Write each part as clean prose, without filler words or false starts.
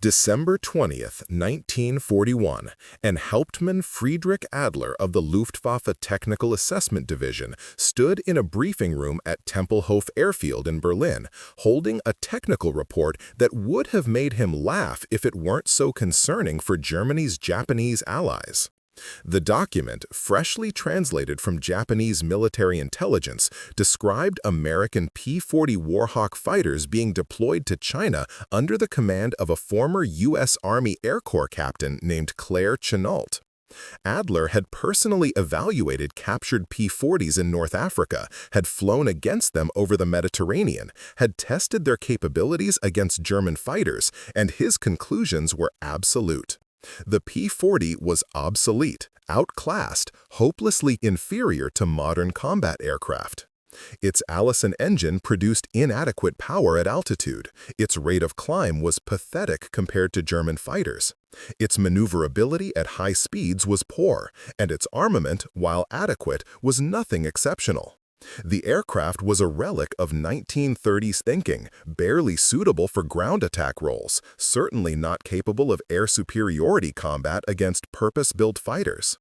December 20th, 1941, and Hauptmann Friedrich Adler of the Luftwaffe Technical Assessment Division stood in a briefing room at Tempelhof Airfield in Berlin, holding a technical report that would have made him laugh if it weren't so concerning for Germany's Japanese allies. The document, freshly translated from Japanese military intelligence, described American P-40 Warhawk fighters being deployed to China under the command of a former U.S. Army Air Corps captain named Claire Chennault. Adler had personally evaluated captured P-40s in North Africa, had flown against them over the Mediterranean, had tested their capabilities against German fighters, and his conclusions were absolute. The P-40 was obsolete, outclassed, hopelessly inferior to modern combat aircraft. Its Allison engine produced inadequate power at altitude. Its rate of climb was pathetic compared to German fighters. Its maneuverability at high speeds was poor, and its armament, while adequate, was nothing exceptional. The aircraft was a relic of 1930s thinking, barely suitable for ground attack roles, certainly not capable of air superiority combat against purpose-built fighters.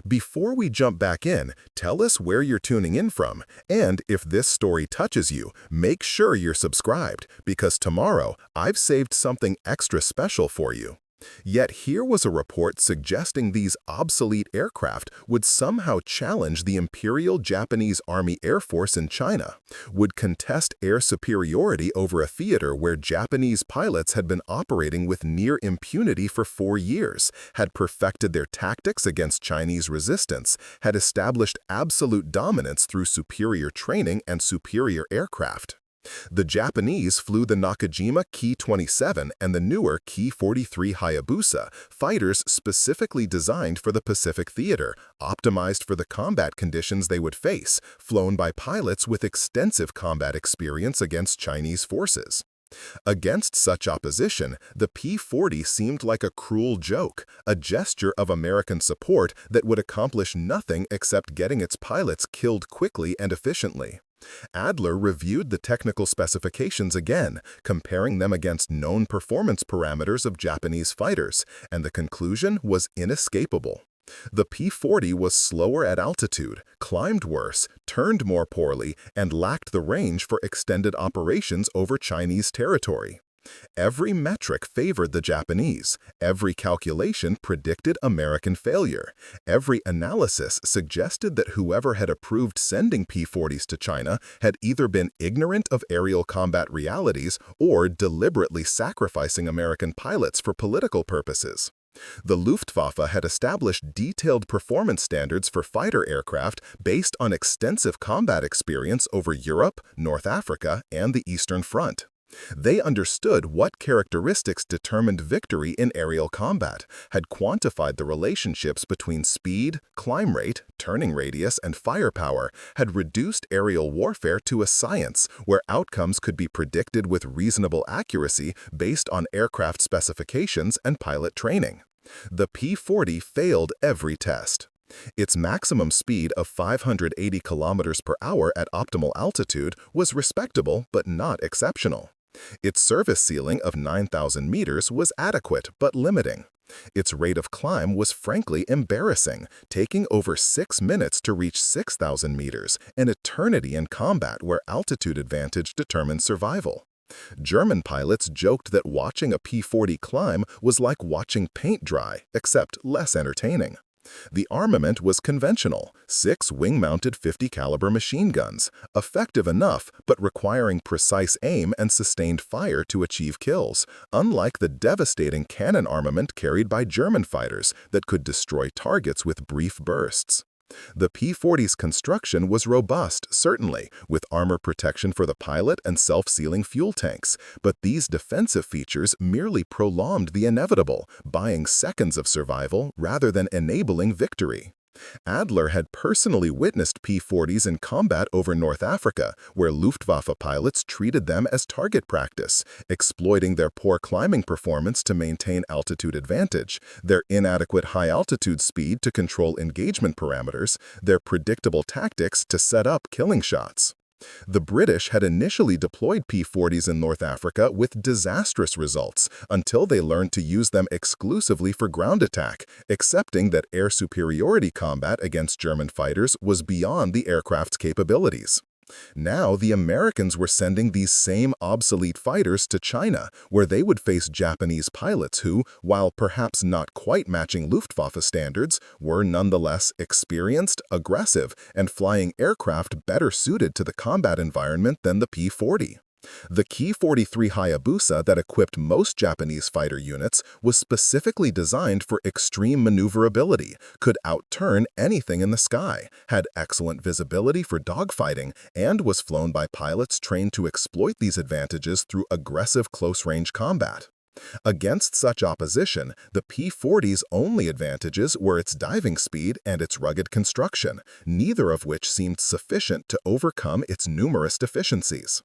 Before we jump back in, tell us where you're tuning in from, and if this story touches you, make sure you're subscribed, because tomorrow I've saved something extra special for you. Yet here was a report suggesting these obsolete aircraft would somehow challenge the Imperial Japanese Army Air Force in China, would contest air superiority over a theater where Japanese pilots had been operating with near impunity for 4 years, had perfected their tactics against Chinese resistance, had established absolute dominance through superior training and superior aircraft. The Japanese flew the Nakajima Ki-27 and the newer Ki-43 Hayabusa, fighters specifically designed for the Pacific theater, optimized for the combat conditions they would face, flown by pilots with extensive combat experience against Chinese forces. Against such opposition, the P-40 seemed like a cruel joke, a gesture of American support that would accomplish nothing except getting its pilots killed quickly and efficiently. Adler reviewed the technical specifications again, comparing them against known performance parameters of Japanese fighters, and the conclusion was inescapable. The P-40 was slower at altitude, climbed worse, turned more poorly, and lacked the range for extended operations over Chinese territory. Every metric favored the Japanese. Every calculation predicted American failure. Every analysis suggested that whoever had approved sending P-40s to China had either been ignorant of aerial combat realities or deliberately sacrificing American pilots for political purposes. The Luftwaffe had established detailed performance standards for fighter aircraft based on extensive combat experience over Europe, North Africa, and the Eastern Front. They understood what characteristics determined victory in aerial combat, had quantified the relationships between speed, climb rate, turning radius, and firepower, had reduced aerial warfare to a science where outcomes could be predicted with reasonable accuracy based on aircraft specifications and pilot training. The P-40 failed every test. Its maximum speed of 580 kilometers per hour at optimal altitude was respectable but not exceptional. Its service ceiling of 9,000 meters was adequate but limiting. Its rate of climb was frankly embarrassing, taking over 6 minutes to reach 6,000 meters, an eternity in combat where altitude advantage determined survival. German pilots joked that watching a P-40 climb was like watching paint dry, except less entertaining. The armament was conventional, 6 wing-mounted 50 caliber machine guns, effective enough but requiring precise aim and sustained fire to achieve kills, unlike the devastating cannon armament carried by German fighters that could destroy targets with brief bursts. The P-40's construction was robust, certainly, with armor protection for the pilot and self-sealing fuel tanks, but these defensive features merely prolonged the inevitable, buying seconds of survival rather than enabling victory. Adler had personally witnessed P-40s in combat over North Africa, where Luftwaffe pilots treated them as target practice, exploiting their poor climbing performance to maintain altitude advantage, their inadequate high-altitude speed to control engagement parameters, their predictable tactics to set up killing shots. The British had initially deployed P-40s in North Africa with disastrous results until they learned to use them exclusively for ground attack, accepting that air superiority combat against German fighters was beyond the aircraft's capabilities. Now, the Americans were sending these same obsolete fighters to China, where they would face Japanese pilots who, while perhaps not quite matching Luftwaffe standards, were nonetheless experienced, aggressive, and flying aircraft better suited to the combat environment than the P-40. The Ki-43 Hayabusa that equipped most Japanese fighter units was specifically designed for extreme maneuverability, could outturn anything in the sky, had excellent visibility for dogfighting, and was flown by pilots trained to exploit these advantages through aggressive close-range combat. Against such opposition, the P-40's only advantages were its diving speed and its rugged construction, neither of which seemed sufficient to overcome its numerous deficiencies.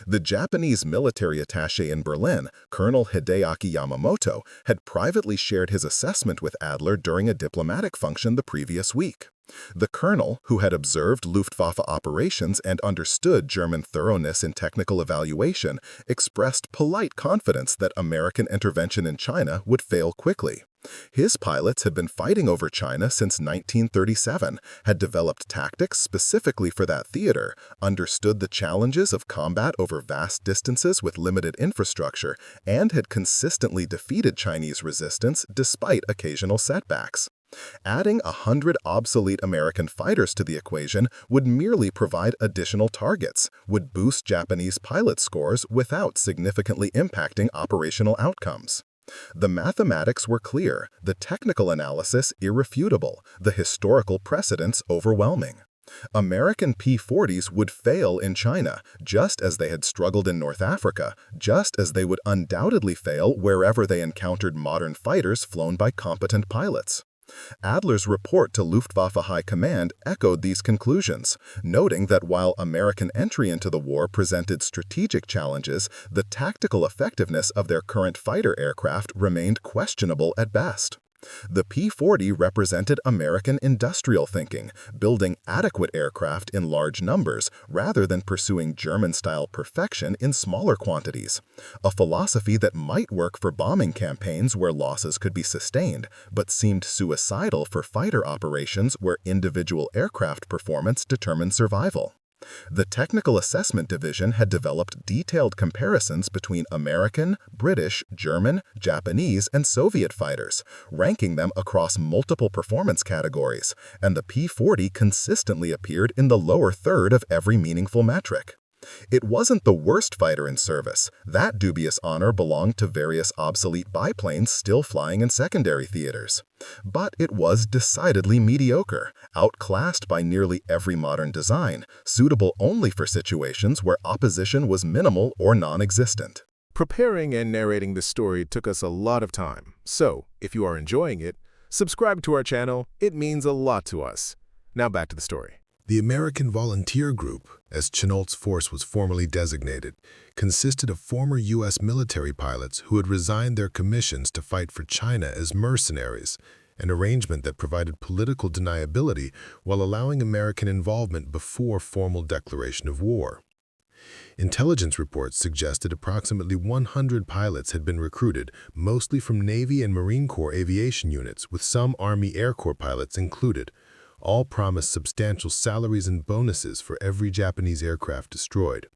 The Japanese military attaché in Berlin, Colonel Hideaki Yamamoto, had privately shared his assessment with Adler during a diplomatic function the previous week. The colonel, who had observed Luftwaffe operations and understood German thoroughness in technical evaluation, expressed polite confidence that American intervention in China would fail quickly. His pilots had been fighting over China since 1937, had developed tactics specifically for that theater, understood the challenges of combat over vast distances with limited infrastructure, and had consistently defeated Chinese resistance despite occasional setbacks. Adding 100 obsolete American fighters to the equation would merely provide additional targets, would boost Japanese pilot scores without significantly impacting operational outcomes. The mathematics were clear, the technical analysis irrefutable, the historical precedents overwhelming. American P-40s would fail in China, just as they had struggled in North Africa, just as they would undoubtedly fail wherever they encountered modern fighters flown by competent pilots. Adler's report to Luftwaffe High Command echoed these conclusions, noting that while American entry into the war presented strategic challenges, the tactical effectiveness of their current fighter aircraft remained questionable at best. The P-40 represented American industrial thinking, building adequate aircraft in large numbers rather than pursuing German-style perfection in smaller quantities, a philosophy that might work for bombing campaigns where losses could be sustained, but seemed suicidal for fighter operations where individual aircraft performance determined survival. The Technical Assessment Division had developed detailed comparisons between American, British, German, Japanese, and Soviet fighters, ranking them across multiple performance categories, and the P-40 consistently appeared in the lower third of every meaningful metric. It wasn't the worst fighter in service. That dubious honor belonged to various obsolete biplanes still flying in secondary theaters. But it was decidedly mediocre, outclassed by nearly every modern design, suitable only for situations where opposition was minimal or non-existent. Preparing and narrating this story took us a lot of time, so if you are enjoying it, subscribe to our channel. It means a lot to us. Now back to the story. The American Volunteer Group, as Chennault's force was formally designated, consisted of former U.S. military pilots who had resigned their commissions to fight for China as mercenaries, an arrangement that provided political deniability while allowing American involvement before formal declaration of war. Intelligence reports suggested approximately 100 pilots had been recruited, mostly from Navy and Marine Corps aviation units, with some Army Air Corps pilots included. All promised substantial salaries and bonuses for every Japanese aircraft destroyed.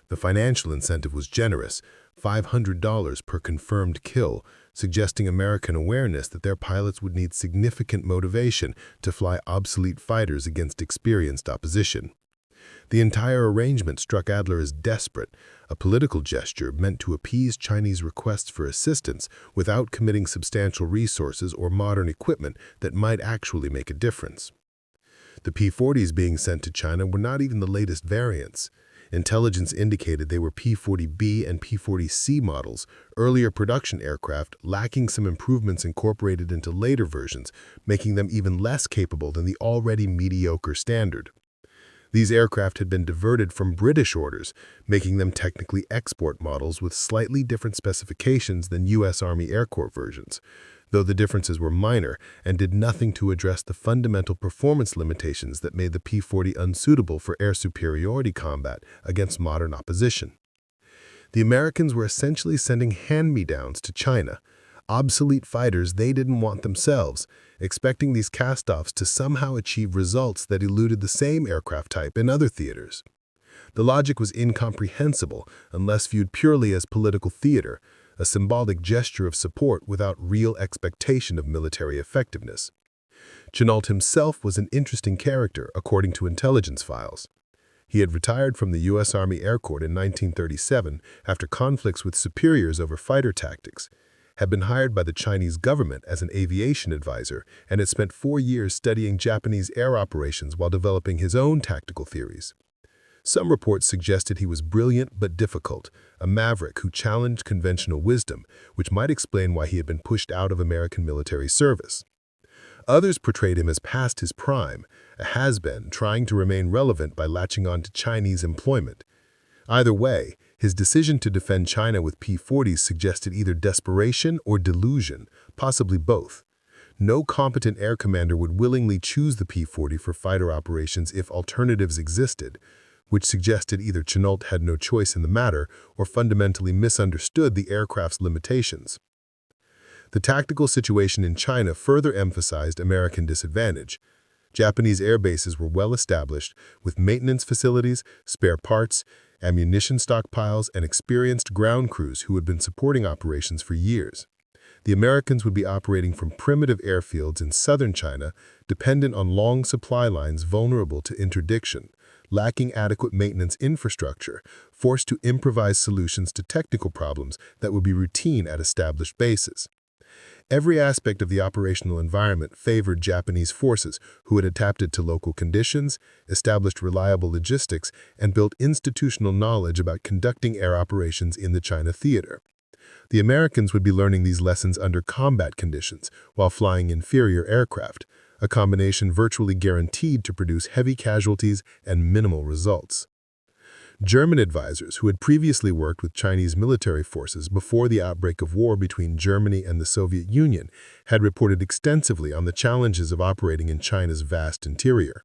The financial incentive was generous, $500 per confirmed kill, suggesting American awareness that their pilots would need significant motivation to fly obsolete fighters against experienced opposition. The entire arrangement struck Adler as desperate, a political gesture meant to appease Chinese requests for assistance without committing substantial resources or modern equipment that might actually make a difference. The P-40s being sent to China were not even the latest variants. Intelligence indicated they were P-40B and P-40C models, earlier production aircraft lacking some improvements incorporated into later versions, making them even less capable than the already mediocre standard. These aircraft had been diverted from British orders, making them technically export models with slightly different specifications than U.S. Army Air Corps versions. though the differences were minor and did nothing to address the fundamental performance limitations that made the P-40 unsuitable for air superiority combat against modern opposition. The Americans were essentially sending hand-me-downs to China, obsolete fighters they didn't want themselves, expecting these cast-offs to somehow achieve results that eluded the same aircraft type in other theaters. The logic was incomprehensible unless viewed purely as political theater, a symbolic gesture of support without real expectation of military effectiveness. Chennault himself was an interesting character, according to intelligence files. He had retired from the U.S. Army Air Corps in 1937 after conflicts with superiors over fighter tactics, had been hired by the Chinese government as an aviation advisor, and had spent 4 years studying Japanese air operations while developing his own tactical theories. Some reports suggested he was brilliant but difficult, a maverick who challenged conventional wisdom, which might explain why he had been pushed out of American military service. Others portrayed him as past his prime, a has-been trying to remain relevant by latching on to Chinese employment. Either way, his decision to defend China with P-40s suggested either desperation or delusion, possibly both. No competent air commander would willingly choose the P-40 for fighter operations if alternatives existed, which suggested either Chennault had no choice in the matter or fundamentally misunderstood the aircraft's limitations. The tactical situation in China further emphasized American disadvantage. Japanese air bases were well established, with maintenance facilities, spare parts, ammunition stockpiles, and experienced ground crews who had been supporting operations for years. The Americans would be operating from primitive airfields in southern China, dependent on long supply lines vulnerable to interdiction, lacking adequate maintenance infrastructure, forced to improvise solutions to technical problems that would be routine at established bases. Every aspect of the operational environment favored Japanese forces who had adapted to local conditions, established reliable logistics, and built institutional knowledge about conducting air operations in the China theater. The Americans would be learning these lessons under combat conditions while flying inferior aircraft, a combination virtually guaranteed to produce heavy casualties and minimal results. German advisors who had previously worked with Chinese military forces before the outbreak of war between Germany and the Soviet Union had reported extensively on the challenges of operating in China's vast interior.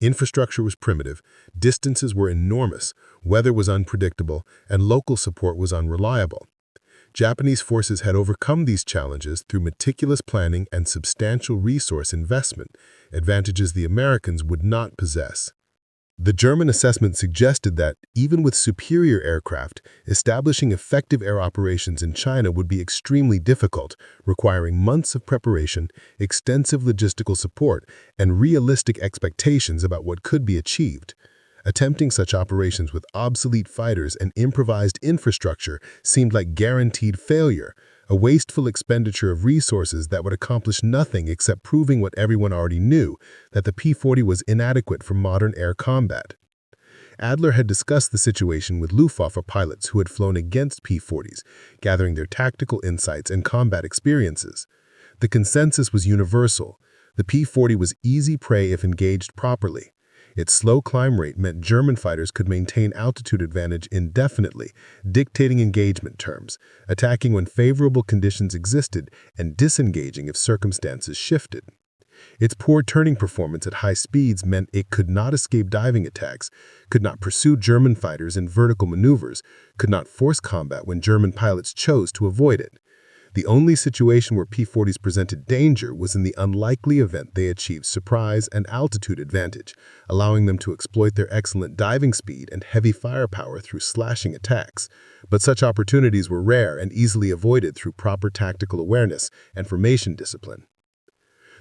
Infrastructure was primitive, distances were enormous, weather was unpredictable, and local support was unreliable. Japanese forces had overcome these challenges through meticulous planning and substantial resource investment, advantages the Americans would not possess. The German assessment suggested that, even with superior aircraft, establishing effective air operations in China would be extremely difficult, requiring months of preparation, extensive logistical support, and realistic expectations about what could be achieved. Attempting such operations with obsolete fighters and improvised infrastructure seemed like guaranteed failure, a wasteful expenditure of resources that would accomplish nothing except proving what everyone already knew, that the P-40 was inadequate for modern air combat. Adler had discussed the situation with Luftwaffe pilots who had flown against P-40s, gathering their tactical insights and combat experiences. The consensus was universal. The P-40 was easy prey if engaged properly. Its slow climb rate meant German fighters could maintain altitude advantage indefinitely, dictating engagement terms, attacking when favorable conditions existed, and disengaging if circumstances shifted. Its poor turning performance at high speeds meant it could not escape diving attacks, could not pursue German fighters in vertical maneuvers, could not force combat when German pilots chose to avoid it. The only situation where P-40s presented danger was in the unlikely event they achieved surprise and altitude advantage, allowing them to exploit their excellent diving speed and heavy firepower through slashing attacks. But such opportunities were rare and easily avoided through proper tactical awareness and formation discipline.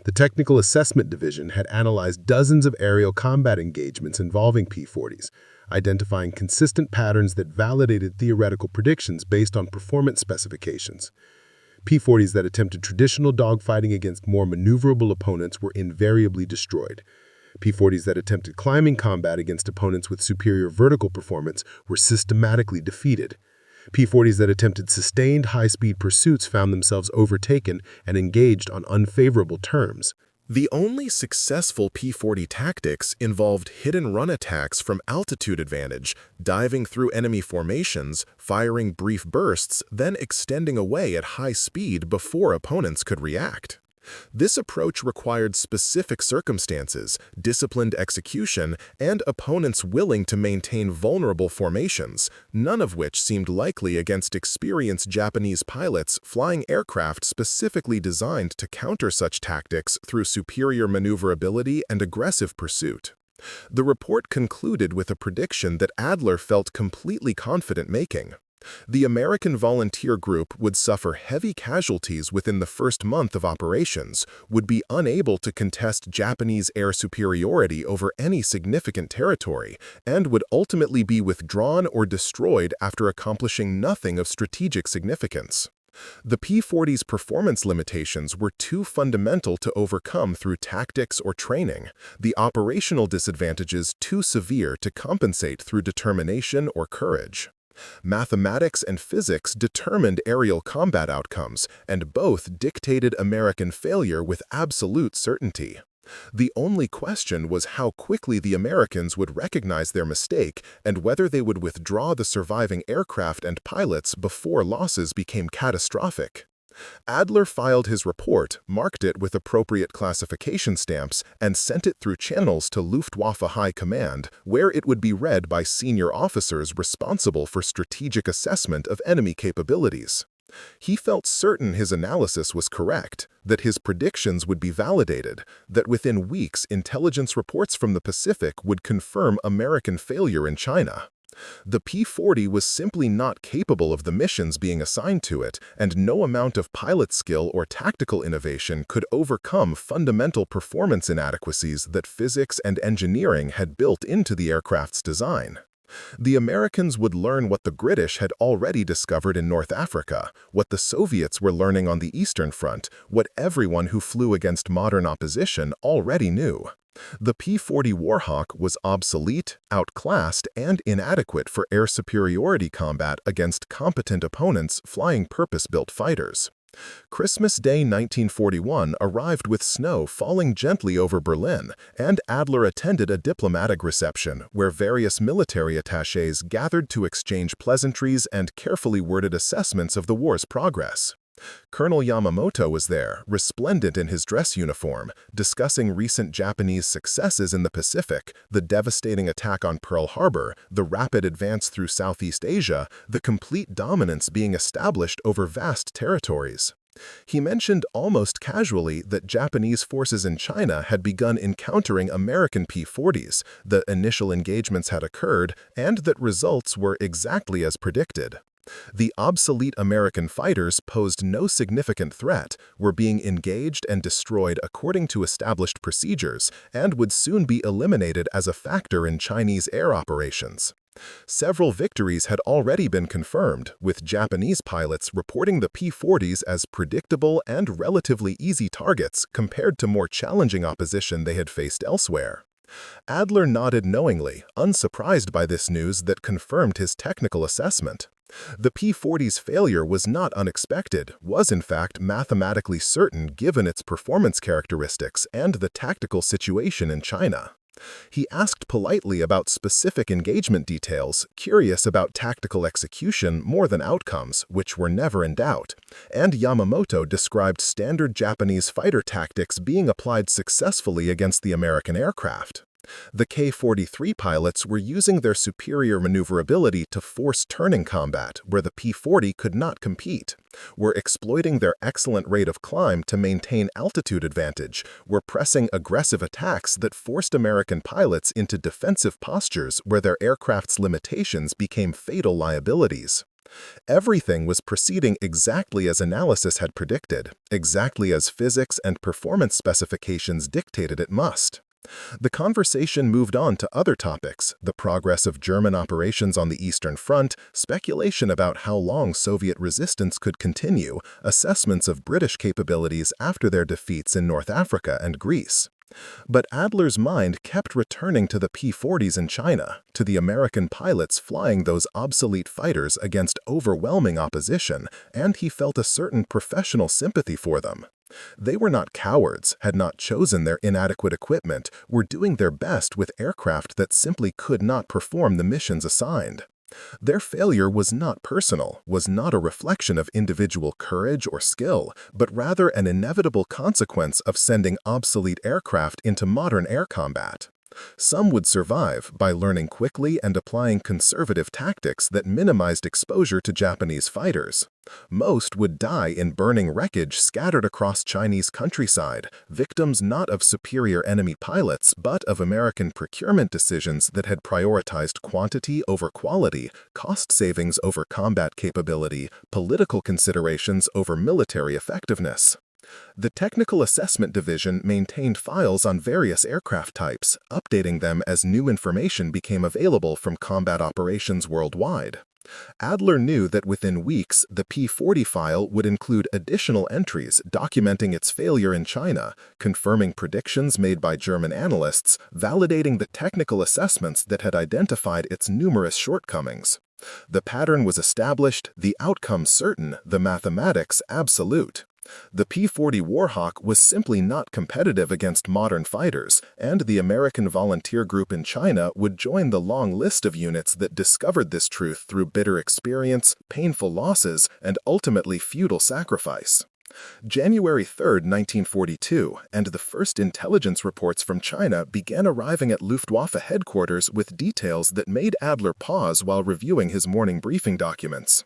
The Technical Assessment Division had analyzed dozens of aerial combat engagements involving P-40s, identifying consistent patterns that validated theoretical predictions based on performance specifications. P-40s that attempted traditional dogfighting against more maneuverable opponents were invariably destroyed. P-40s that attempted climbing combat against opponents with superior vertical performance were systematically defeated. P-40s that attempted sustained high-speed pursuits found themselves overtaken and engaged on unfavorable terms. The only successful P-40 tactics involved hit-and-run attacks from altitude advantage, diving through enemy formations, firing brief bursts, then extending away at high speed before opponents could react. This approach required specific circumstances, disciplined execution, and opponents willing to maintain vulnerable formations, none of which seemed likely against experienced Japanese pilots flying aircraft specifically designed to counter such tactics through superior maneuverability and aggressive pursuit. The report concluded with a prediction that Adler felt completely confident making. The American volunteer group would suffer heavy casualties within the first month of operations, would be unable to contest Japanese air superiority over any significant territory, and would ultimately be withdrawn or destroyed after accomplishing nothing of strategic significance. The P-40's performance limitations were too fundamental to overcome through tactics or training, the operational disadvantages too severe to compensate through determination or courage. Mathematics and physics determined aerial combat outcomes, and both dictated American failure with absolute certainty. The only question was how quickly the Americans would recognize their mistake and whether they would withdraw the surviving aircraft and pilots before losses became catastrophic. Adler filed his report, marked it with appropriate classification stamps, and sent it through channels to Luftwaffe High Command, where it would be read by senior officers responsible for strategic assessment of enemy capabilities. He felt certain his analysis was correct, that his predictions would be validated, that within weeks intelligence reports from the Pacific would confirm American failure in China. The P-40 was simply not capable of the missions being assigned to it, and no amount of pilot skill or tactical innovation could overcome fundamental performance inadequacies that physics and engineering had built into the aircraft's design. The Americans would learn what the British had already discovered in North Africa, what the Soviets were learning on the Eastern Front, what everyone who flew against modern opposition already knew. The P-40 Warhawk was obsolete, outclassed, and inadequate for air superiority combat against competent opponents flying purpose-built fighters. Christmas Day 1941 arrived with snow falling gently over Berlin, and Adler attended a diplomatic reception where various military attachés gathered to exchange pleasantries and carefully worded assessments of the war's progress. Colonel Yamamoto was there, resplendent in his dress uniform, discussing recent Japanese successes in the Pacific, the devastating attack on Pearl Harbor, the rapid advance through Southeast Asia, the complete dominance being established over vast territories. He mentioned almost casually that Japanese forces in China had begun encountering American P-40s, that initial engagements had occurred, and that results were exactly as predicted. The obsolete American fighters posed no significant threat, were being engaged and destroyed according to established procedures, and would soon be eliminated as a factor in Chinese air operations. Several victories had already been confirmed, with Japanese pilots reporting the P-40s as predictable and relatively easy targets compared to more challenging opposition they had faced elsewhere. Adler nodded knowingly, unsurprised by this news that confirmed his technical assessment. The P-40's failure was not unexpected, was in fact mathematically certain given its performance characteristics and the tactical situation in China. He asked politely about specific engagement details, curious about tactical execution more than outcomes, which were never in doubt, and Yamamoto described standard Japanese fighter tactics being applied successfully against the American aircraft. The K-43 pilots were using their superior maneuverability to force turning combat where the P-40 could not compete, were exploiting their excellent rate of climb to maintain altitude advantage, were pressing aggressive attacks that forced American pilots into defensive postures where their aircraft's limitations became fatal liabilities. Everything was proceeding exactly as analysis had predicted, exactly as physics and performance specifications dictated it must. The conversation moved on to other topics, the progress of German operations on the Eastern Front, speculation about how long Soviet resistance could continue, assessments of British capabilities after their defeats in North Africa and Greece. But Adler's mind kept returning to the P-40s in China, to the American pilots flying those obsolete fighters against overwhelming opposition, and he felt a certain professional sympathy for them. They were not cowards, had not chosen their inadequate equipment, were doing their best with aircraft that simply could not perform the missions assigned. Their failure was not personal, was not a reflection of individual courage or skill, but rather an inevitable consequence of sending obsolete aircraft into modern air combat. Some would survive by learning quickly and applying conservative tactics that minimized exposure to Japanese fighters. Most would die in burning wreckage scattered across Chinese countryside, victims not of superior enemy pilots but of American procurement decisions that had prioritized quantity over quality, cost savings over combat capability, political considerations over military effectiveness. The Technical Assessment Division maintained files on various aircraft types, updating them as new information became available from combat operations worldwide. Adler knew that within weeks, the P-40 file would include additional entries documenting its failure in China, confirming predictions made by German analysts, validating the technical assessments that had identified its numerous shortcomings. The pattern was established, the outcome certain, the mathematics absolute. The P-40 Warhawk was simply not competitive against modern fighters, and the American volunteer group in China would join the long list of units that discovered this truth through bitter experience, painful losses, and ultimately futile sacrifice. January 3, 1942, and the first intelligence reports from China began arriving at Luftwaffe headquarters with details that made Adler pause while reviewing his morning briefing documents.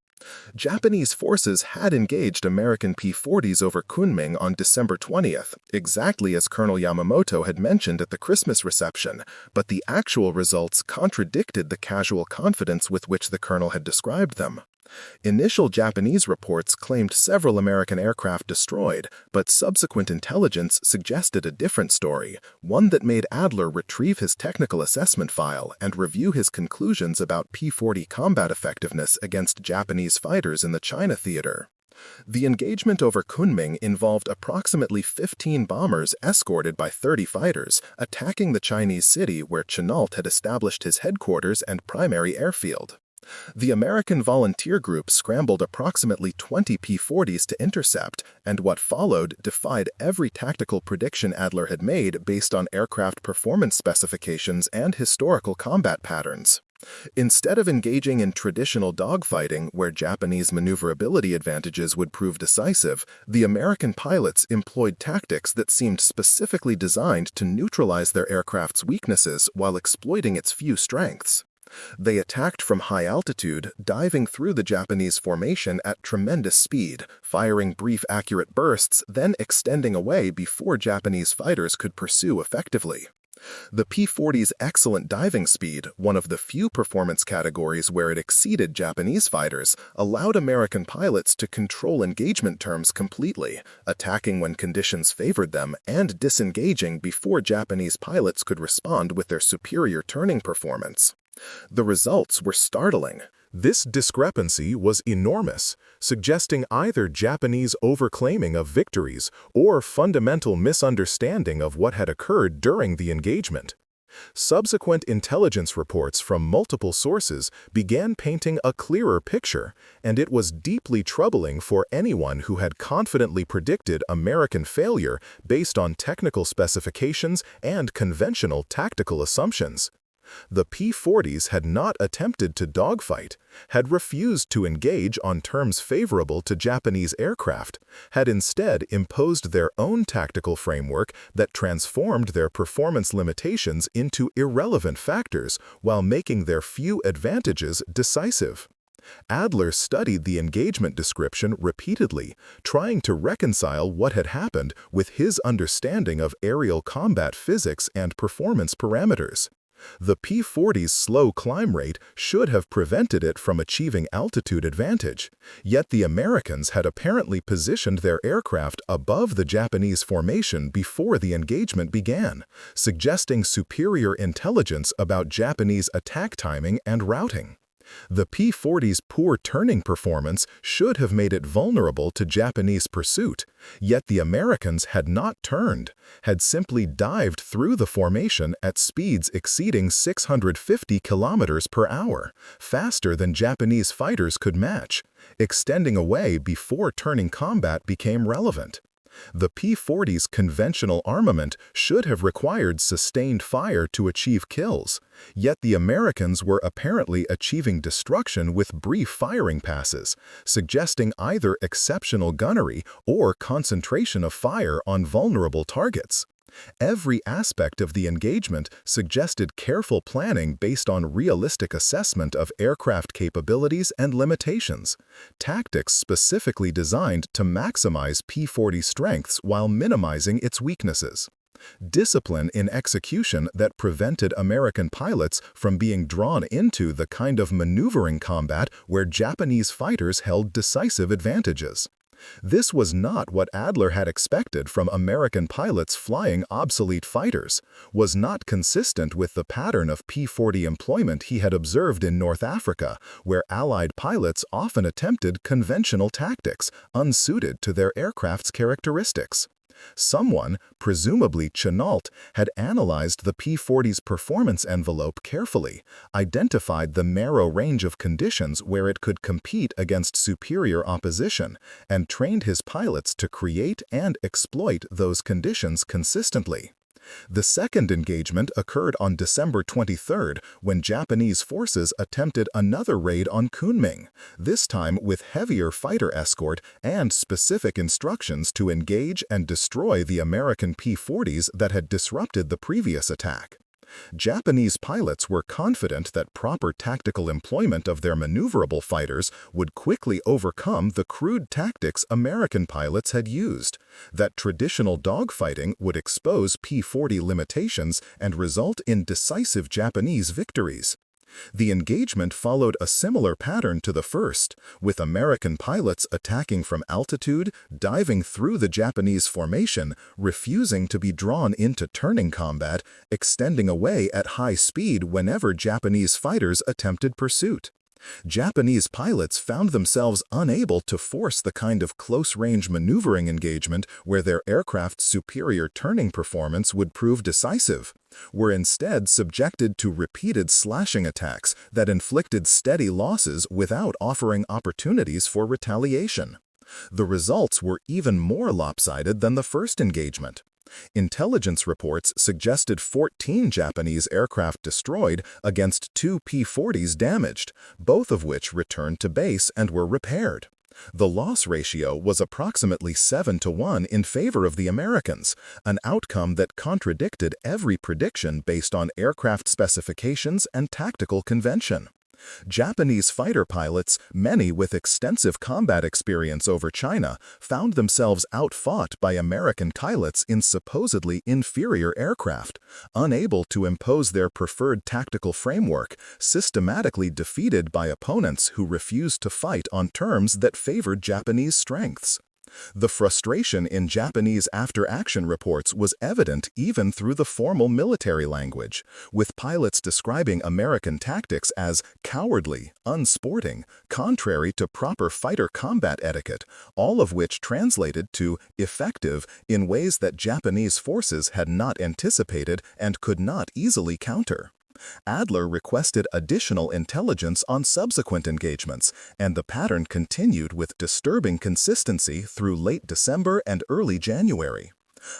Japanese forces had engaged American P-40s over Kunming on December 20th, exactly as Colonel Yamamoto had mentioned at the Christmas reception, but the actual results contradicted the casual confidence with which the colonel had described them. Initial Japanese reports claimed several American aircraft destroyed, but subsequent intelligence suggested a different story, one that made Adler retrieve his technical assessment file and review his conclusions about P-40 combat effectiveness against Japanese fighters in the China theater. The engagement over Kunming involved approximately 15 bombers escorted by 30 fighters, attacking the Chinese city where Chennault had established his headquarters and primary airfield. The American volunteer group scrambled approximately 20 P-40s to intercept, and what followed defied every tactical prediction Adler had made based on aircraft performance specifications and historical combat patterns. Instead of engaging in traditional dogfighting where Japanese maneuverability advantages would prove decisive, the American pilots employed tactics that seemed specifically designed to neutralize their aircraft's weaknesses while exploiting its few strengths. They attacked from high altitude, diving through the Japanese formation at tremendous speed, firing brief accurate bursts, then extending away before Japanese fighters could pursue effectively. The P-40's excellent diving speed, one of the few performance categories where it exceeded Japanese fighters, allowed American pilots to control engagement terms completely, attacking when conditions favored them and disengaging before Japanese pilots could respond with their superior turning performance. The results were startling. This discrepancy was enormous, suggesting either Japanese overclaiming of victories or fundamental misunderstanding of what had occurred during the engagement. Subsequent intelligence reports from multiple sources began painting a clearer picture, and it was deeply troubling for anyone who had confidently predicted American failure based on technical specifications and conventional tactical assumptions. The P-40s had not attempted to dogfight, had refused to engage on terms favorable to Japanese aircraft, had instead imposed their own tactical framework that transformed their performance limitations into irrelevant factors while making their few advantages decisive. Adler studied the engagement description repeatedly, trying to reconcile what had happened with his understanding of aerial combat physics and performance parameters. The P-40's slow climb rate should have prevented it from achieving altitude advantage, yet the Americans had apparently positioned their aircraft above the Japanese formation before the engagement began, suggesting superior intelligence about Japanese attack timing and routing. The P-40's poor turning performance should have made it vulnerable to Japanese pursuit, yet the Americans had not turned, had simply dived through the formation at speeds exceeding 650 kilometers per hour, faster than Japanese fighters could match, extending away before turning combat became relevant. The P-40's conventional armament should have required sustained fire to achieve kills, yet the Americans were apparently achieving destruction with brief firing passes, suggesting either exceptional gunnery or concentration of fire on vulnerable targets. Every aspect of the engagement suggested careful planning based on realistic assessment of aircraft capabilities and limitations, tactics specifically designed to maximize P-40 strengths while minimizing its weaknesses. Discipline in execution that prevented American pilots from being drawn into the kind of maneuvering combat where Japanese fighters held decisive advantages. This was not what Adler had expected from American pilots flying obsolete fighters, was not consistent with the pattern of P-40 employment he had observed in North Africa, where Allied pilots often attempted conventional tactics unsuited to their aircraft's characteristics. Someone, presumably Chennault, had analyzed the P-40's performance envelope carefully, identified the narrow range of conditions where it could compete against superior opposition, and trained his pilots to create and exploit those conditions consistently. The second engagement occurred on December 23 when Japanese forces attempted another raid on Kunming, this time with heavier fighter escort and specific instructions to engage and destroy the American P-40s that had disrupted the previous attack. Japanese pilots were confident that proper tactical employment of their maneuverable fighters would quickly overcome the crude tactics American pilots had used, that traditional dogfighting would expose P-40 limitations and result in decisive Japanese victories. The engagement followed a similar pattern to the first, with American pilots attacking from altitude, diving through the Japanese formation, refusing to be drawn into turning combat, extending away at high speed whenever Japanese fighters attempted pursuit. Japanese pilots found themselves unable to force the kind of close-range maneuvering engagement where their aircraft's superior turning performance would prove decisive, were instead subjected to repeated slashing attacks that inflicted steady losses without offering opportunities for retaliation. The results were even more lopsided than the first engagement. Intelligence reports suggested 14 Japanese aircraft destroyed against 2 P-40s damaged, both of which returned to base and were repaired. The loss ratio was approximately 7-1 in favor of the Americans, an outcome that contradicted every prediction based on aircraft specifications and tactical convention. Japanese fighter pilots, many with extensive combat experience over China, found themselves outfought by American pilots in supposedly inferior aircraft, unable to impose their preferred tactical framework, systematically defeated by opponents who refused to fight on terms that favored Japanese strengths. The frustration in Japanese after-action reports was evident even through the formal military language, with pilots describing American tactics as cowardly, unsporting, contrary to proper fighter combat etiquette, all of which translated to effective in ways that Japanese forces had not anticipated and could not easily counter. Adler requested additional intelligence on subsequent engagements, and the pattern continued with disturbing consistency through late December and early January.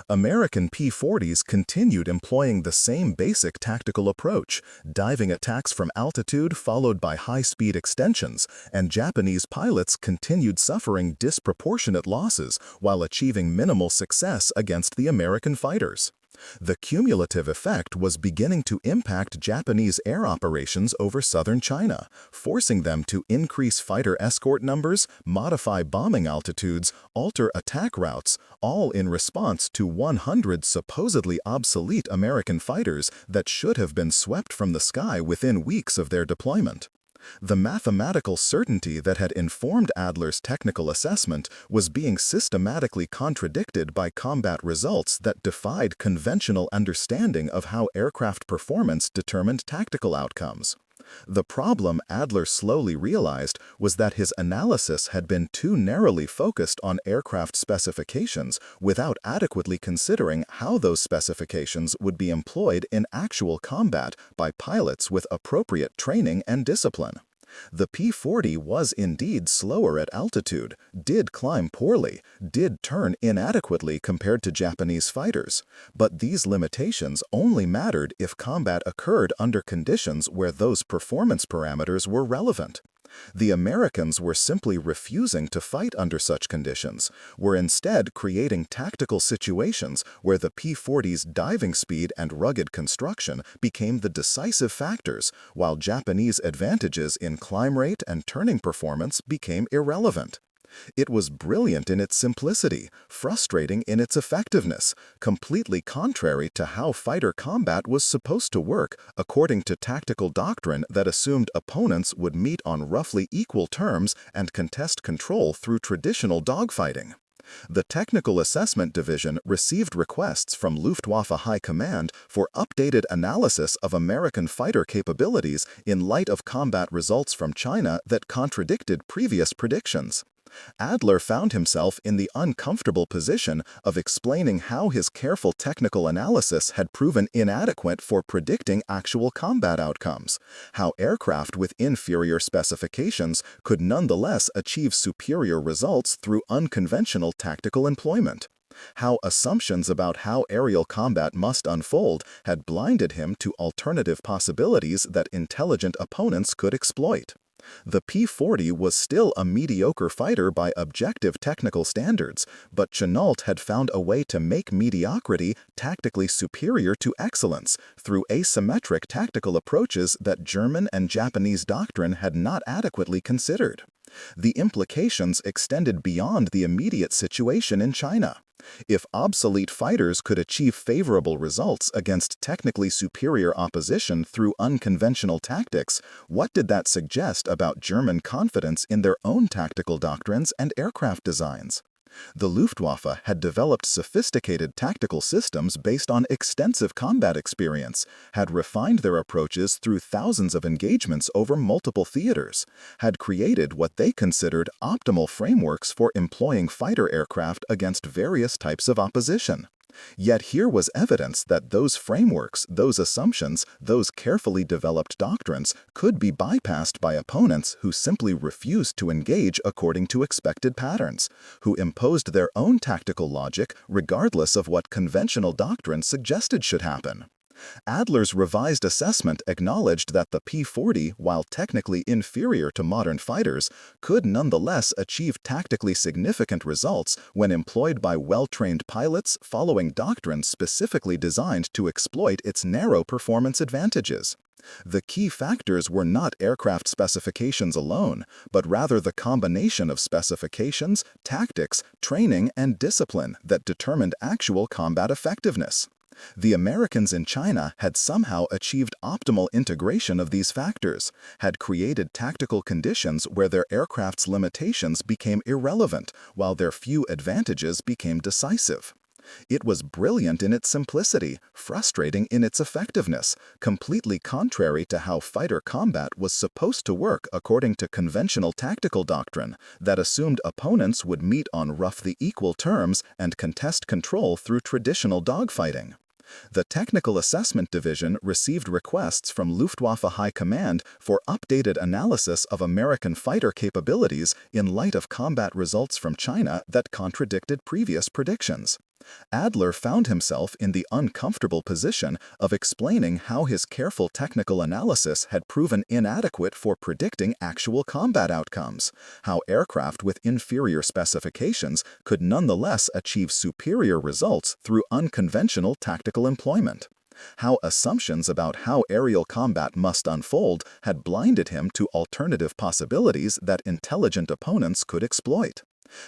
American P-40s continued employing the same basic tactical approach, diving attacks from altitude followed by high-speed extensions, and Japanese pilots continued suffering disproportionate losses while achieving minimal success against the American fighters. The cumulative effect was beginning to impact Japanese air operations over southern China, forcing them to increase fighter escort numbers, modify bombing altitudes, alter attack routes, all in response to 100 supposedly obsolete American fighters that should have been swept from the sky within weeks of their deployment. The mathematical certainty that had informed Adler's technical assessment was being systematically contradicted by combat results that defied conventional understanding of how aircraft performance determined tactical outcomes. The problem Adler slowly realized was that his analysis had been too narrowly focused on aircraft specifications without adequately considering how those specifications would be employed in actual combat by pilots with appropriate training and discipline. The P-40 was indeed slower at altitude, did climb poorly, did turn inadequately compared to Japanese fighters, but these limitations only mattered if combat occurred under conditions where those performance parameters were relevant. The Americans were simply refusing to fight under such conditions, were instead creating tactical situations where the P-40's diving speed and rugged construction became the decisive factors, while Japanese advantages in climb rate and turning performance became irrelevant. It was brilliant in its simplicity, frustrating in its effectiveness, completely contrary to how fighter combat was supposed to work according to tactical doctrine that assumed opponents would meet on roughly equal terms and contest control through traditional dogfighting. The Technical Assessment Division received requests from Luftwaffe High Command for updated analysis of American fighter capabilities in light of combat results from China that contradicted previous predictions. Adler found himself in the uncomfortable position of explaining how his careful technical analysis had proven inadequate for predicting actual combat outcomes, how aircraft with inferior specifications could nonetheless achieve superior results through unconventional tactical employment, how assumptions about how aerial combat must unfold had blinded him to alternative possibilities that intelligent opponents could exploit. The P-40 was still a mediocre fighter by objective technical standards, but Chennault had found a way to make mediocrity tactically superior to excellence through asymmetric tactical approaches that German and Japanese doctrine had not adequately considered. The implications extended beyond the immediate situation in China. If obsolete fighters could achieve favorable results against technically superior opposition through unconventional tactics, what did that suggest about German confidence in their own tactical doctrines and aircraft designs? The Luftwaffe had developed sophisticated tactical systems based on extensive combat experience, had refined their approaches through thousands of engagements over multiple theaters, had created what they considered optimal frameworks for employing fighter aircraft against various types of opposition. Yet here was evidence that those frameworks, those assumptions, those carefully developed doctrines could be bypassed by opponents who simply refused to engage according to expected patterns, who imposed their own tactical logic regardless of what conventional doctrine suggested should happen. Adler's revised assessment acknowledged that the P-40, while technically inferior to modern fighters, could nonetheless achieve tactically significant results when employed by well-trained pilots following doctrines specifically designed to exploit its narrow performance advantages. The key factors were not aircraft specifications alone, but rather the combination of specifications, tactics, training, and discipline that determined actual combat effectiveness. The Americans in China had somehow achieved optimal integration of these factors, had created tactical conditions where their aircraft's limitations became irrelevant, while their few advantages became decisive. It was brilliant in its simplicity, frustrating in its effectiveness, completely contrary to how fighter combat was supposed to work according to conventional tactical doctrine that assumed opponents would meet on roughly equal terms and contest control through traditional dogfighting. The Technical Assessment Division received requests from Luftwaffe High Command for updated analysis of American fighter capabilities in light of combat results from China that contradicted previous predictions. Adler found himself in the uncomfortable position of explaining how his careful technical analysis had proven inadequate for predicting actual combat outcomes, how aircraft with inferior specifications could nonetheless achieve superior results through unconventional tactical employment, how assumptions about how aerial combat must unfold had blinded him to alternative possibilities that intelligent opponents could exploit.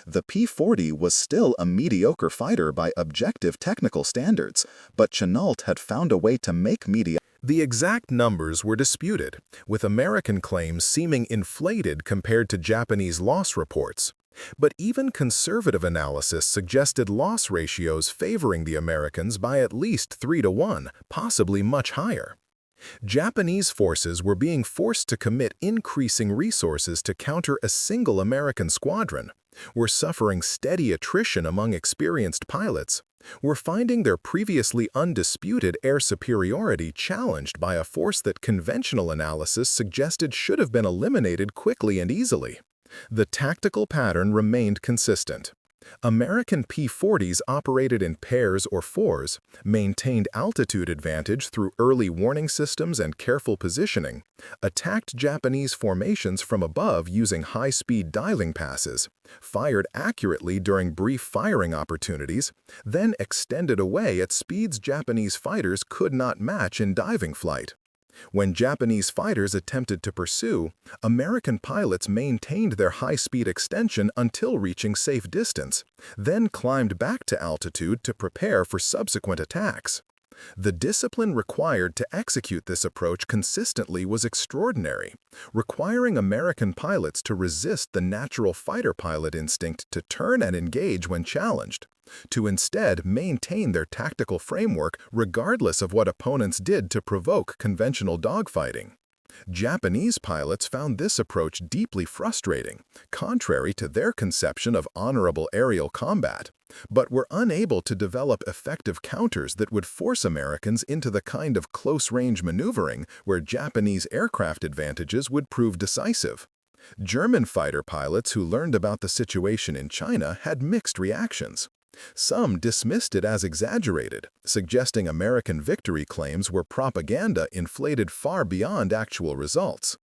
The P-40 was still a mediocre fighter by objective technical standards, but Chennault had found a way to make The exact numbers were disputed, with American claims seeming inflated compared to Japanese loss reports. But even conservative analysis suggested loss ratios favoring the Americans by at least 3-to-1, possibly much higher. Japanese forces were being forced to commit increasing resources to counter a single American squadron, were suffering steady attrition among experienced pilots, were finding their previously undisputed air superiority challenged by a force that conventional analysis suggested should have been eliminated quickly and easily. The tactical pattern remained consistent. American P-40s operated in pairs or fours, maintained altitude advantage through early warning systems and careful positioning, attacked Japanese formations from above using high-speed dialing passes, fired accurately during brief firing opportunities, then extended away at speeds Japanese fighters could not match in diving flight. When Japanese fighters attempted to pursue, American pilots maintained their high-speed extension until reaching safe distance, then climbed back to altitude to prepare for subsequent attacks. The discipline required to execute this approach consistently was extraordinary, requiring American pilots to resist the natural fighter pilot instinct to turn and engage when challenged, to instead maintain their tactical framework regardless of what opponents did to provoke conventional dogfighting. Japanese pilots found this approach deeply frustrating, contrary to their conception of honorable aerial combat, but were unable to develop effective counters that would force Americans into the kind of close-range maneuvering where Japanese aircraft advantages would prove decisive. German fighter pilots who learned about the situation in China had mixed reactions. Some dismissed it as exaggerated, suggesting American victory claims were propaganda inflated far beyond actual results.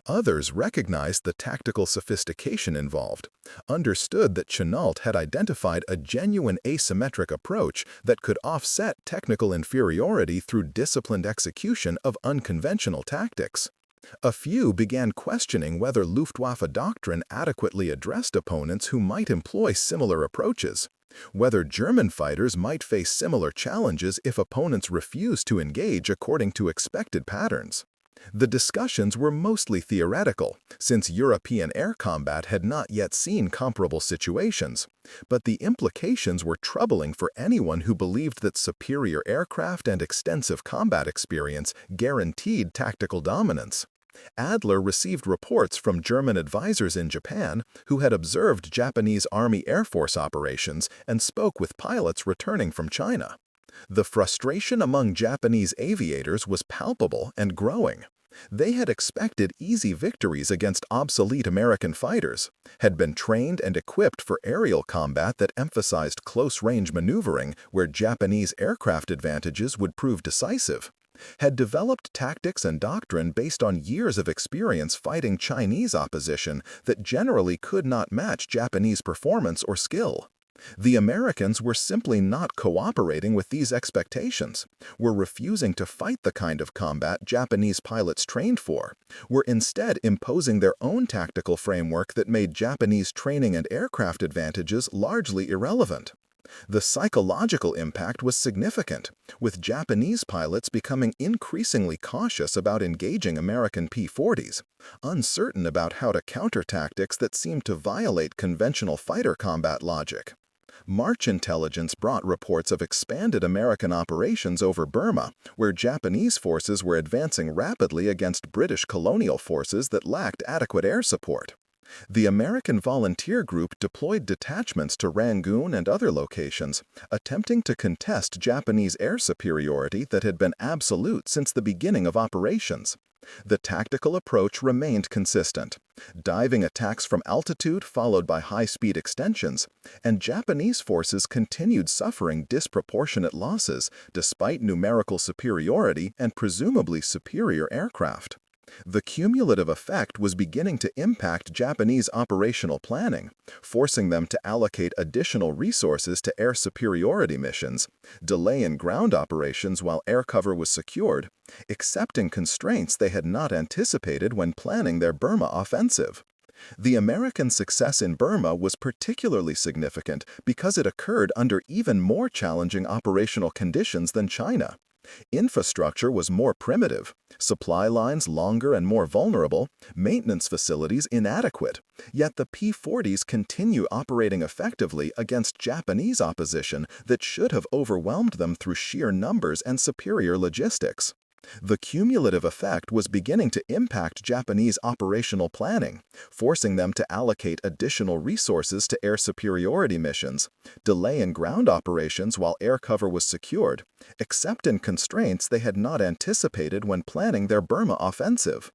Others recognized the tactical sophistication involved, understood that Chennault had identified a genuine asymmetric approach that could offset technical inferiority through disciplined execution of unconventional tactics. A few began questioning whether Luftwaffe doctrine adequately addressed opponents who might employ similar approaches, whether German fighters might face similar challenges if opponents refused to engage according to expected patterns. The discussions were mostly theoretical, since European air combat had not yet seen comparable situations, but the implications were troubling for anyone who believed that superior aircraft and extensive combat experience guaranteed tactical dominance. Adler received reports from German advisors in Japan who had observed Japanese Army Air Force operations and spoke with pilots returning from China. The frustration among Japanese aviators was palpable and growing. They had expected easy victories against obsolete American fighters, had been trained and equipped for aerial combat that emphasized close-range maneuvering where Japanese aircraft advantages would prove decisive, had developed tactics and doctrine based on years of experience fighting Chinese opposition that generally could not match Japanese performance or skill. The Americans were simply not cooperating with these expectations, were refusing to fight the kind of combat Japanese pilots trained for, were instead imposing their own tactical framework that made Japanese training and aircraft advantages largely irrelevant. The psychological impact was significant, with Japanese pilots becoming increasingly cautious about engaging American P-40s, uncertain about how to counter tactics that seemed to violate conventional fighter combat logic. March intelligence brought reports of expanded American operations over Burma, where Japanese forces were advancing rapidly against British colonial forces that lacked adequate air support. The American volunteer group deployed detachments to Rangoon and other locations, attempting to contest Japanese air superiority that had been absolute since the beginning of operations. The tactical approach remained consistent: diving attacks from altitude followed by high-speed extensions, and Japanese forces continued suffering disproportionate losses despite numerical superiority and presumably superior aircraft. The cumulative effect was beginning to impact Japanese operational planning, forcing them to allocate additional resources to air superiority missions, delay in ground operations while air cover was secured, accepting constraints they had not anticipated when planning their Burma offensive. The American success in Burma was particularly significant because it occurred under even more challenging operational conditions than China. Infrastructure was more primitive, supply lines longer and more vulnerable, maintenance facilities inadequate, yet the P-40s continue operating effectively against Japanese opposition that should have overwhelmed them through sheer numbers and superior logistics. The cumulative effect was beginning to impact Japanese operational planning, forcing them to allocate additional resources to air superiority missions, delay in ground operations while air cover was secured, except in constraints they had not anticipated when planning their Burma offensive.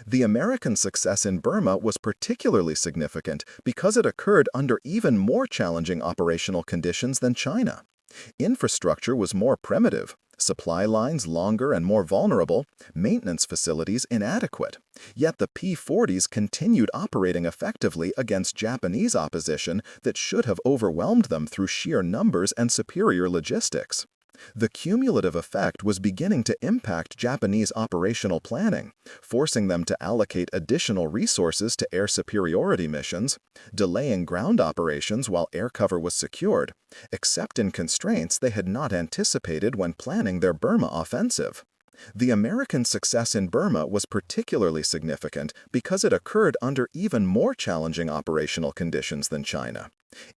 The American success in Burma was particularly significant because it occurred under even more challenging operational conditions than China. Infrastructure was more primitive, supply lines longer and more vulnerable, maintenance facilities inadequate. Yet the P-40s continued operating effectively against Japanese opposition that should have overwhelmed them through sheer numbers and superior logistics. The cumulative effect was beginning to impact Japanese operational planning, forcing them to allocate additional resources to air superiority missions, delaying ground operations while air cover was secured, except in constraints they had not anticipated when planning their Burma offensive. The American success in Burma was particularly significant because it occurred under even more challenging operational conditions than China.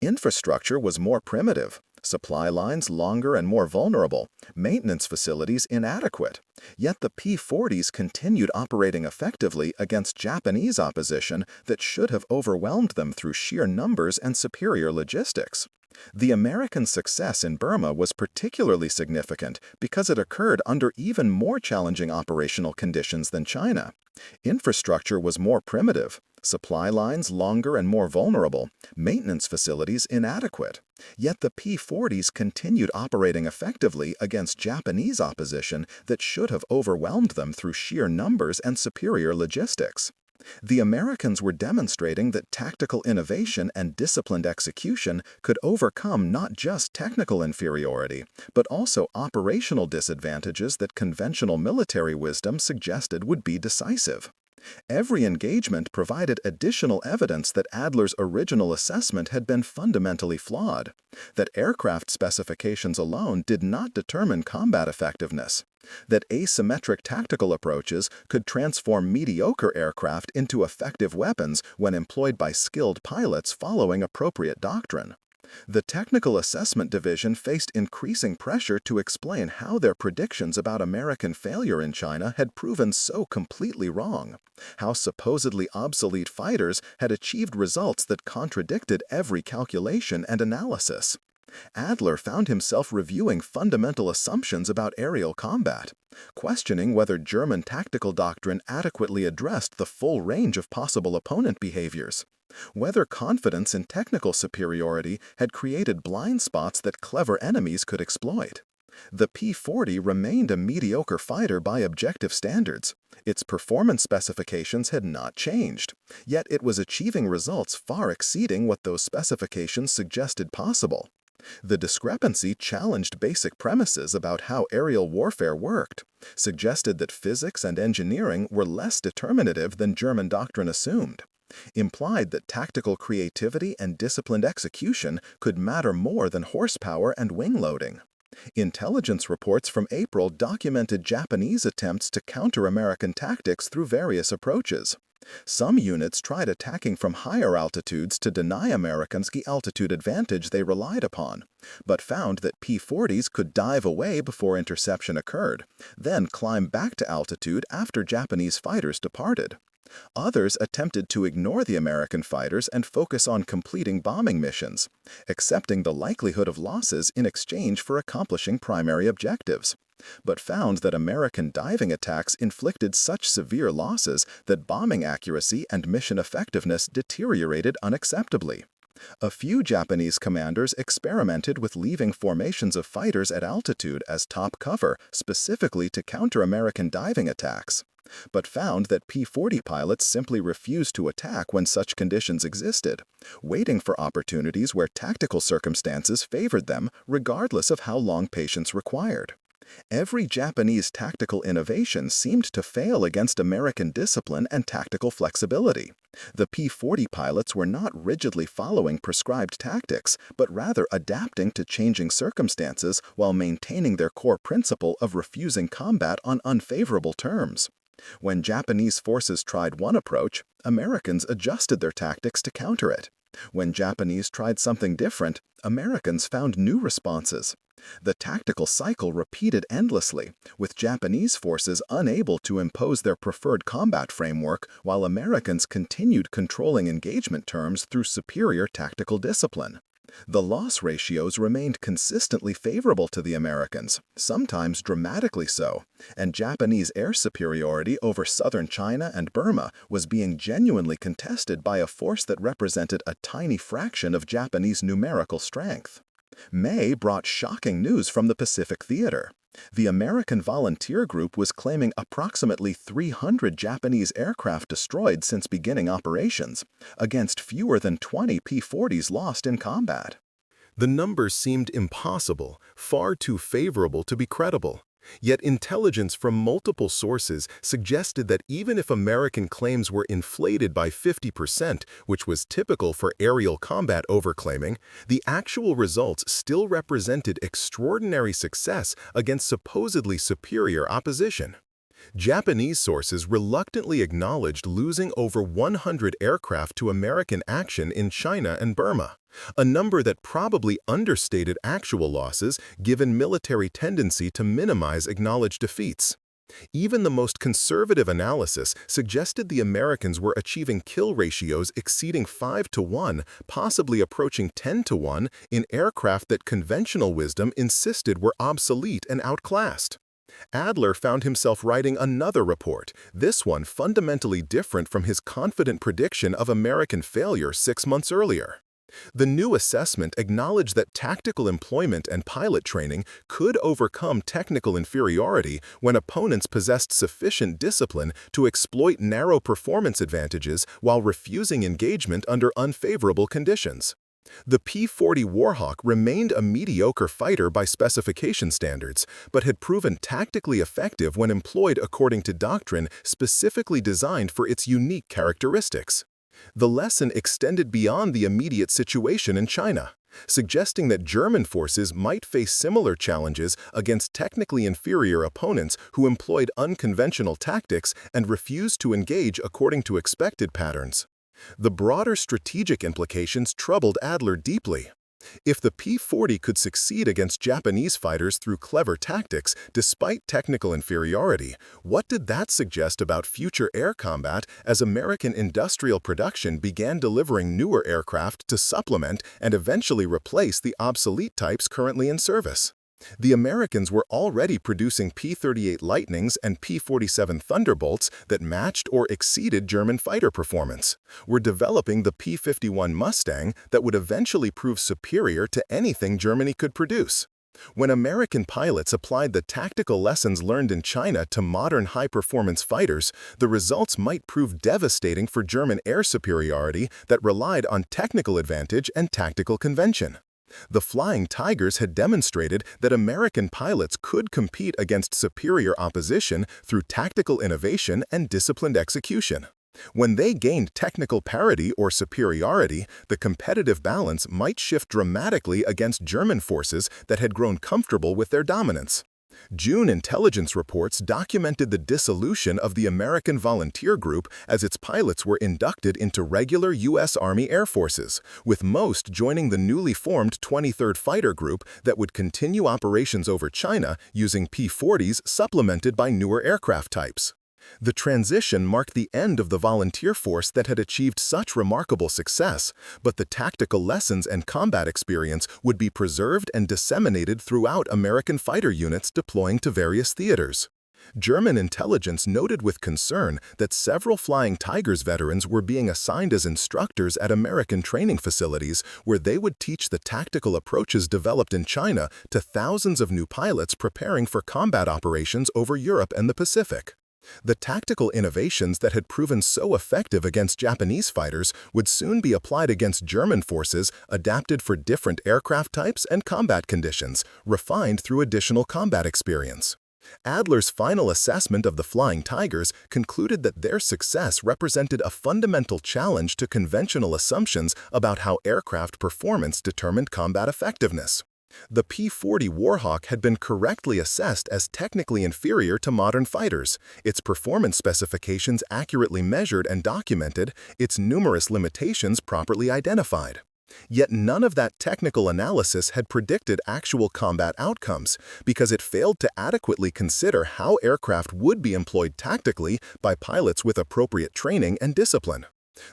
Infrastructure was more primitive, supply lines longer and more vulnerable, maintenance facilities inadequate. Yet the P-40s continued operating effectively against Japanese opposition that should have overwhelmed them through sheer numbers and superior logistics. The American success in Burma was particularly significant because it occurred under even more challenging operational conditions than China. Infrastructure was more primitive, supply lines longer and more vulnerable, maintenance facilities inadequate. Yet the P-40s continued operating effectively against Japanese opposition that should have overwhelmed them through sheer numbers and superior logistics. The Americans were demonstrating that tactical innovation and disciplined execution could overcome not just technical inferiority, but also operational disadvantages that conventional military wisdom suggested would be decisive. Every engagement provided additional evidence that Adler's original assessment had been fundamentally flawed, that aircraft specifications alone did not determine combat effectiveness, that asymmetric tactical approaches could transform mediocre aircraft into effective weapons when employed by skilled pilots following appropriate doctrine. The Technical Assessment Division faced increasing pressure to explain how their predictions about American failure in China had proven so completely wrong, how supposedly obsolete fighters had achieved results that contradicted every calculation and analysis. Adler found himself reviewing fundamental assumptions about aerial combat, questioning whether German tactical doctrine adequately addressed the full range of possible opponent behaviors, whether confidence in technical superiority had created blind spots that clever enemies could exploit. The P-40 remained a mediocre fighter by objective standards. Its performance specifications had not changed, yet it was achieving results far exceeding what those specifications suggested possible. The discrepancy challenged basic premises about how aerial warfare worked, suggested that physics and engineering were less determinative than German doctrine assumed, implied that tactical creativity and disciplined execution could matter more than horsepower and wing loading. Intelligence reports from April documented Japanese attempts to counter American tactics through various approaches. Some units tried attacking from higher altitudes to deny Americans the altitude advantage they relied upon, but found that P-40s could dive away before interception occurred, then climb back to altitude after Japanese fighters departed. Others attempted to ignore the American fighters and focus on completing bombing missions, accepting the likelihood of losses in exchange for accomplishing primary objectives, but found that American diving attacks inflicted such severe losses that bombing accuracy and mission effectiveness deteriorated unacceptably. A few Japanese commanders experimented with leaving formations of fighters at altitude as top cover specifically to counter American diving attacks, but found that P-40 pilots simply refused to attack when such conditions existed, waiting for opportunities where tactical circumstances favored them regardless of how long patience required. Every Japanese tactical innovation seemed to fail against American discipline and tactical flexibility. The P-40 pilots were not rigidly following prescribed tactics, but rather adapting to changing circumstances while maintaining their core principle of refusing combat on unfavorable terms. When Japanese forces tried one approach, Americans adjusted their tactics to counter it. When Japanese tried something different, Americans found new responses. The tactical cycle repeated endlessly, with Japanese forces unable to impose their preferred combat framework while Americans continued controlling engagement terms through superior tactical discipline. The loss ratios remained consistently favorable to the Americans, sometimes dramatically so, and Japanese air superiority over southern China and Burma was being genuinely contested by a force that represented a tiny fraction of Japanese numerical strength. May brought shocking news from the Pacific Theater. The American Volunteer Group was claiming approximately 300 Japanese aircraft destroyed since beginning operations, against fewer than 20 P-40s lost in combat. The numbers seemed impossible, far too favorable to be credible. Yet intelligence from multiple sources suggested that even if American claims were inflated by 50%, which was typical for aerial combat overclaiming, the actual results still represented extraordinary success against supposedly superior opposition. Japanese sources reluctantly acknowledged losing over 100 aircraft to American action in China and Burma, a number that probably understated actual losses given military tendency to minimize acknowledged defeats. Even the most conservative analysis suggested the Americans were achieving kill ratios exceeding 5-to-1, possibly approaching 10-to-1, in aircraft that conventional wisdom insisted were obsolete and outclassed. Adler found himself writing another report, this one fundamentally different from his confident prediction of American failure 6 months earlier. The new assessment acknowledged that tactical employment and pilot training could overcome technical inferiority when opponents possessed sufficient discipline to exploit narrow performance advantages while refusing engagement under unfavorable conditions. The P-40 Warhawk remained a mediocre fighter by specification standards, but had proven tactically effective when employed according to doctrine specifically designed for its unique characteristics. The lesson extended beyond the immediate situation in China, suggesting that German forces might face similar challenges against technically inferior opponents who employed unconventional tactics and refused to engage according to expected patterns. The broader strategic implications troubled Adler deeply. If the P-40 could succeed against Japanese fighters through clever tactics despite technical inferiority, what did that suggest about future air combat as American industrial production began delivering newer aircraft to supplement and eventually replace the obsolete types currently in service? The Americans were already producing P-38 Lightnings and P-47 Thunderbolts that matched or exceeded German fighter performance, were developing the P-51 Mustang that would eventually prove superior to anything Germany could produce. When American pilots applied the tactical lessons learned in China to modern high-performance fighters, the results might prove devastating for German air superiority that relied on technical advantage and tactical convention. The Flying Tigers had demonstrated that American pilots could compete against superior opposition through tactical innovation and disciplined execution. When they gained technical parity or superiority, the competitive balance might shift dramatically against German forces that had grown comfortable with their dominance. June intelligence reports documented the dissolution of the American Volunteer Group as its pilots were inducted into regular U.S. Army Air Forces, with most joining the newly formed 23rd Fighter Group that would continue operations over China using P-40s supplemented by newer aircraft types. The transition marked the end of the volunteer force that had achieved such remarkable success, but the tactical lessons and combat experience would be preserved and disseminated throughout American fighter units deploying to various theaters. German intelligence noted with concern that several Flying Tigers veterans were being assigned as instructors at American training facilities where they would teach the tactical approaches developed in China to thousands of new pilots preparing for combat operations over Europe and the Pacific. The tactical innovations that had proven so effective against Japanese fighters would soon be applied against German forces adapted for different aircraft types and combat conditions, refined through additional combat experience. Adler's final assessment of the Flying Tigers concluded that their success represented a fundamental challenge to conventional assumptions about how aircraft performance determined combat effectiveness. The P-40 Warhawk had been correctly assessed as technically inferior to modern fighters, its performance specifications accurately measured and documented, its numerous limitations properly identified. Yet none of that technical analysis had predicted actual combat outcomes because it failed to adequately consider how aircraft would be employed tactically by pilots with appropriate training and discipline.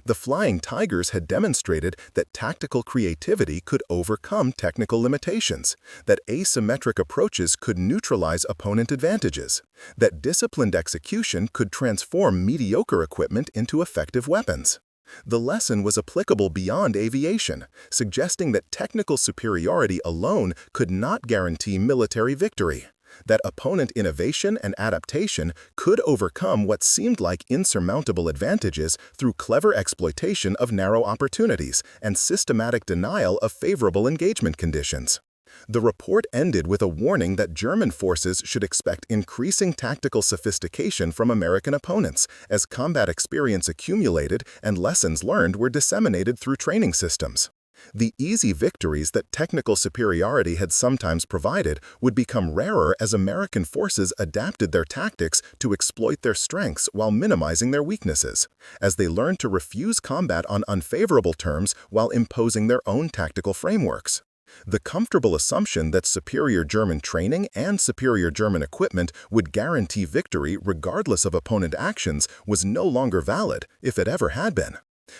The Flying Tigers had demonstrated that tactical creativity could overcome technical limitations, that asymmetric approaches could neutralize opponent advantages, that disciplined execution could transform mediocre equipment into effective weapons. The lesson was applicable beyond aviation, suggesting that technical superiority alone could not guarantee military victory, that opponent innovation and adaptation could overcome what seemed like insurmountable advantages through clever exploitation of narrow opportunities and systematic denial of favorable engagement conditions. The report ended with a warning that German forces should expect increasing tactical sophistication from American opponents as combat experience accumulated and lessons learned were disseminated through training systems. The easy victories that technical superiority had sometimes provided would become rarer as American forces adapted their tactics to exploit their strengths while minimizing their weaknesses, as they learned to refuse combat on unfavorable terms while imposing their own tactical frameworks. The comfortable assumption that superior German training and superior German equipment would guarantee victory regardless of opponent actions was no longer valid, if it ever had been.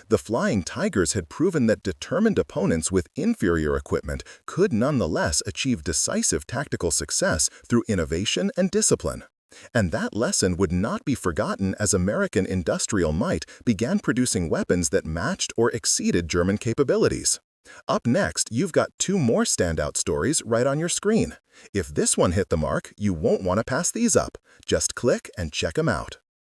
The Flying Tigers had proven that determined opponents with inferior equipment could nonetheless achieve decisive tactical success through innovation and discipline. And that lesson would not be forgotten as American industrial might began producing weapons that matched or exceeded German capabilities. Up next, you've got two more standout stories right on your screen. If this one hit the mark, you won't want to pass these up. Just click and check them out.